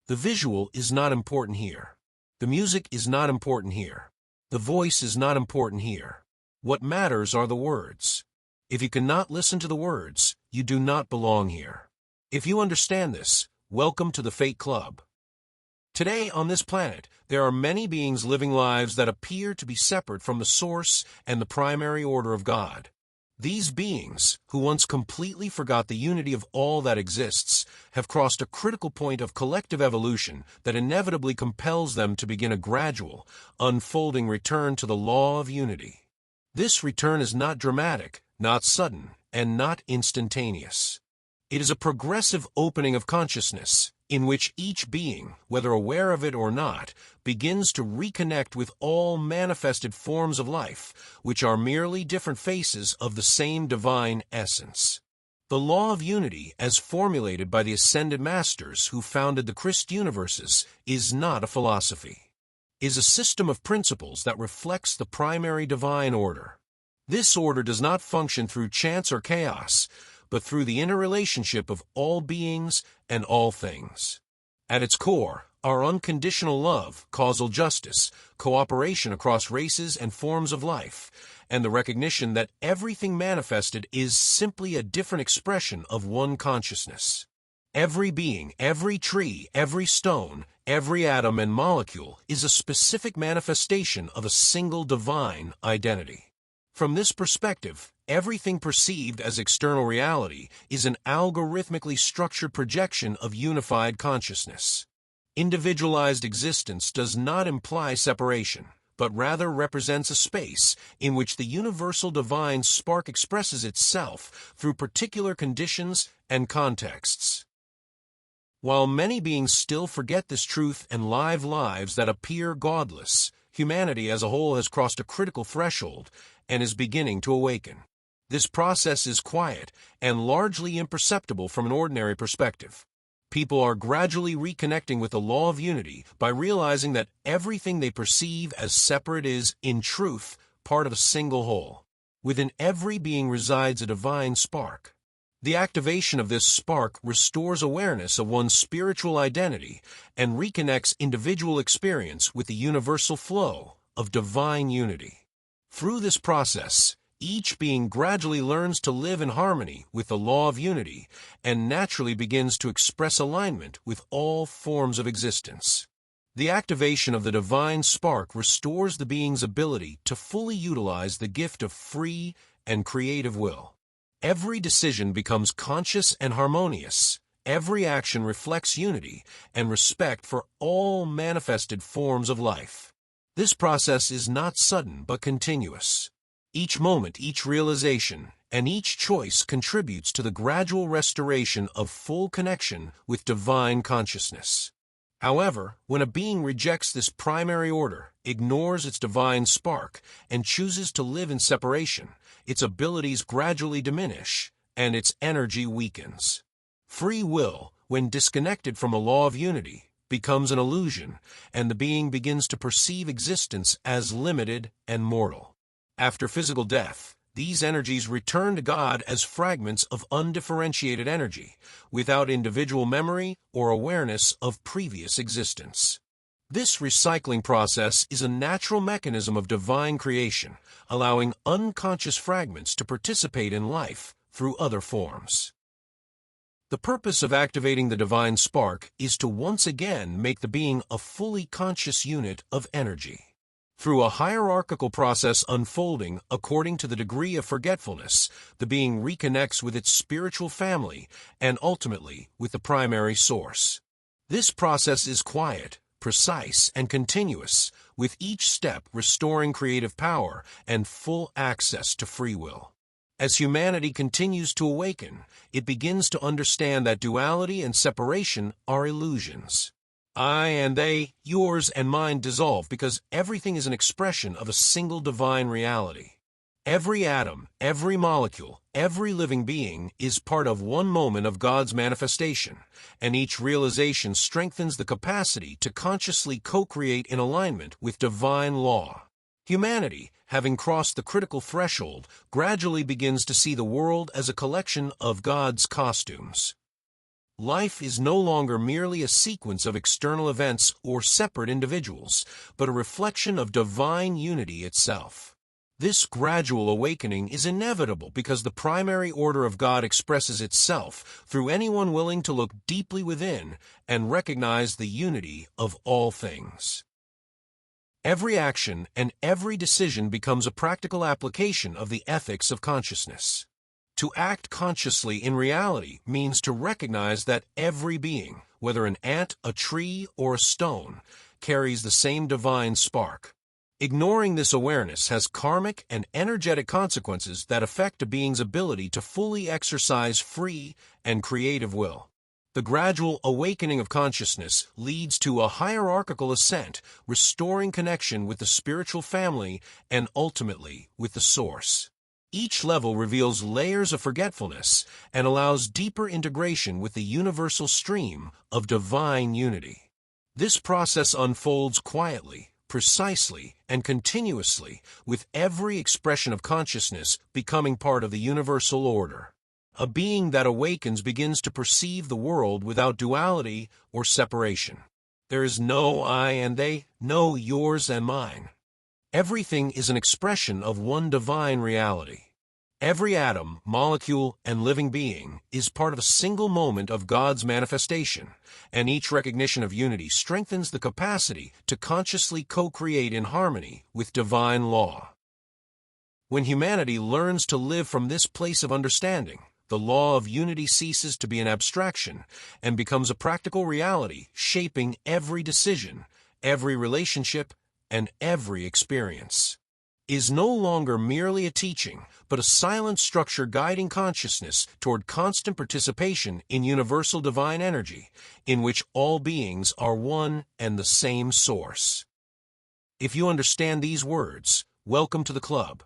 The visual is not important here. The music is not important here. The voice is not important here. What matters are the words. If you cannot listen to the words, you do not belong here. If you understand this, welcome to the Fate Club. Today on this planet, there are many beings living lives that appear to be separate from the source and the primary order of God. These beings, who once completely forgot the unity of all that exists, have crossed a critical point of collective evolution that inevitably compels them to begin a gradual, unfolding return to the law of unity. This return is not dramatic, not sudden, and not instantaneous. It is a progressive opening of consciousness, in which each being, whether aware of it or not, begins to reconnect with all manifested forms of life, which are merely different faces of the same divine essence. The law of unity, as formulated by the Ascended Masters who founded the Christ universes, is not a philosophy. It is a system of principles that reflects the primary divine order. This order does not function through chance or chaos, but through the interrelationship of all beings and all things. At its core are unconditional love, causal justice, cooperation across races and forms of life, and the recognition that everything manifested is simply a different expression of one consciousness. Every being, every tree, every stone, every atom and molecule is a specific manifestation of a single divine identity. From this perspective, everything perceived as external reality is an algorithmically structured projection of unified consciousness. Individualized existence does not imply separation, but rather represents a space in which the universal divine spark expresses itself through particular conditions and contexts. While many beings still forget this truth and live lives that appear godless, humanity as a whole has crossed a critical threshold and is beginning to awaken. This process is quiet and largely imperceptible from an ordinary perspective. People are gradually reconnecting with the law of unity by realizing that everything they perceive as separate is, in truth, part of a single whole. Within every being resides a divine spark. The activation of this spark restores awareness of one's spiritual identity and reconnects individual experience with the universal flow of divine unity. Through this process, each being gradually learns to live in harmony with the law of unity and naturally begins to express alignment with all forms of existence. The activation of the divine spark restores the being's ability to fully utilize the gift of free and creative will. Every decision becomes conscious and harmonious. Every action reflects unity and respect for all manifested forms of life. This process is not sudden but continuous. Each moment, each realization, and each choice contributes to the gradual restoration of full connection with divine consciousness. However, when a being rejects this primary order, ignores its divine spark, and chooses to live in separation, its abilities gradually diminish, and its energy weakens. Free will, when disconnected from a law of unity, becomes an illusion, and the being begins to perceive existence as limited and mortal. After physical death, these energies return to God as fragments of undifferentiated energy, without individual memory or awareness of previous existence. This recycling process is a natural mechanism of divine creation, allowing unconscious fragments to participate in life through other forms. The purpose of activating the divine spark is to once again make the being a fully conscious unit of energy. Through a hierarchical process unfolding according to the degree of forgetfulness, the being reconnects with its spiritual family and ultimately with the primary source. This process is quiet, precise, and continuous, with each step restoring creative power and full access to free will. As humanity continues to awaken, it begins to understand that duality and separation are illusions. I and they, yours and mine dissolve because everything is an expression of a single divine reality. Every atom, every molecule, every living being is part of one moment of God's manifestation, and each realization strengthens the capacity to consciously co-create in alignment with divine law. Humanity, having crossed the critical threshold, gradually begins to see the world as a collection of God's costumes. Life is no longer merely a sequence of external events or separate individuals, but a reflection of divine unity itself. This gradual awakening is inevitable because the primary order of God expresses itself through anyone willing to look deeply within and recognize the unity of all things. Every action and every decision becomes a practical application of the ethics of consciousness. To act consciously in reality means to recognize that every being, whether an ant, a tree, or a stone, carries the same divine spark. Ignoring this awareness has karmic and energetic consequences that affect a being's ability to fully exercise free and creative will. The gradual awakening of consciousness leads to a hierarchical ascent, restoring connection with the spiritual family and ultimately with the source. Each level reveals layers of forgetfulness and allows deeper integration with the universal stream of divine unity. This process unfolds quietly, precisely, and continuously, with every expression of consciousness becoming part of the universal order. A being that awakens begins to perceive the world without duality or separation. There is no I and they, no yours and mine. Everything is an expression of one divine reality. Every atom, molecule, and living being is part of a single moment of God's manifestation, and each recognition of unity strengthens the capacity to consciously co-create in harmony with divine law. When humanity learns to live from this place of understanding, the law of unity ceases to be an abstraction and becomes a practical reality shaping every decision, every relationship, and every experience. Is no longer merely a teaching, but a silent structure guiding consciousness toward constant participation in universal divine energy, in which all beings are one and the same source. If you understand these words, welcome to the club.